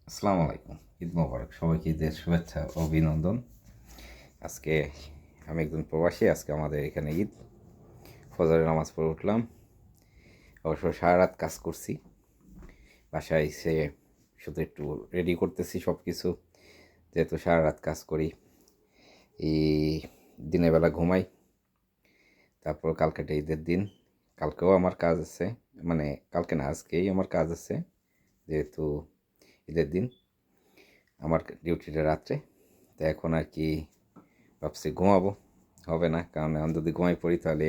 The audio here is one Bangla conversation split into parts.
আসসালামু আলাইকুম। ঈদ মোবারক। সবাইকে ঈদের শুভেচ্ছা ও অভিনন্দন। আজকে আমি একজন প্রবাসী। আজকে আমাদের এখানে ঈদ। ফজরের নামাজ পড়ে উঠলাম। অবশ্য সারা রাত কাজ করছি। বাসায় এসে শুধু একটু রেডি করতেছি সব কিছু, যেহেতু সারা রাত কাজ করি। এই দিনের বেলা ঘুমাই। তারপর কালকেটা ঈদের দিন। কালকেও আমার কাজ আছে, মানে কালকে না, আজকেই আমার কাজ আছে, যেহেতু ঈদের দিন। আমার ডিউটিটা রাত্রে। তো এখন আর কি ভাবছি ঘুমাবো। হবে না, কারণ এখন যদি ঘুমাই পড়ি তাহলে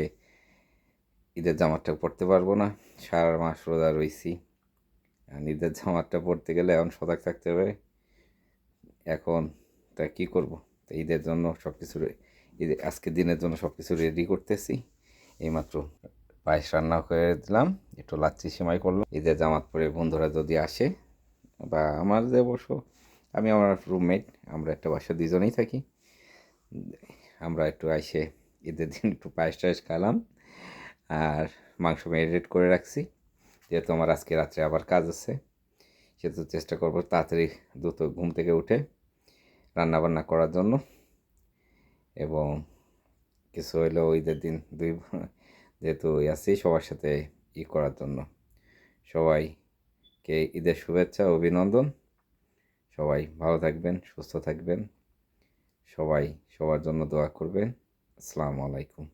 ঈদের জামাতটা পরতে পারবো না। সারা মাস রোজা রইছি, আর ঈদের জামাতটা পরতে গেলে এখন সজাগ থাকতে হবে। এখন তা কী করবো? তো ঈদের জন্য সব কিছু ঈদের আজকে দিনের জন্য সব কিছু রেডি করতেছি। এইমাত্র পায়েস রান্না করে দিলাম, একটু লাচ্ছি সেমাই করলাম। ঈদের জামাত পরে বন্ধুরা যদি আসে, বা আমার যে অবশ্য আমি আমার রুমমেট, আমরা একটা বাসা দুজনেই থাকি, আমরা একটু আইসে ঈদের দিন একটু পায়েস টায়েস খেলাম। আর মাংস ম্যারিনেট করে রাখছি, যেহেতু আমার আজকে রাত্রে আবার কাজ আছে, সেহেতু চেষ্টা করবো তাড়াতাড়ি দ্রুত ঘুম থেকে উঠে রান্নাবান্না করার জন্য। এবং কিছু হইলেও ঈদের দিন যেহেতু আছি সবার সাথে করার জন্য। সবাইকে ঈদের শুভেচ্ছা অভিনন্দন। সবাই ভালো থাকবেন, সুস্থ থাকবেন। সবাই সবার জন্য দোয়া করবেন। আসসালামু আলাইকুম।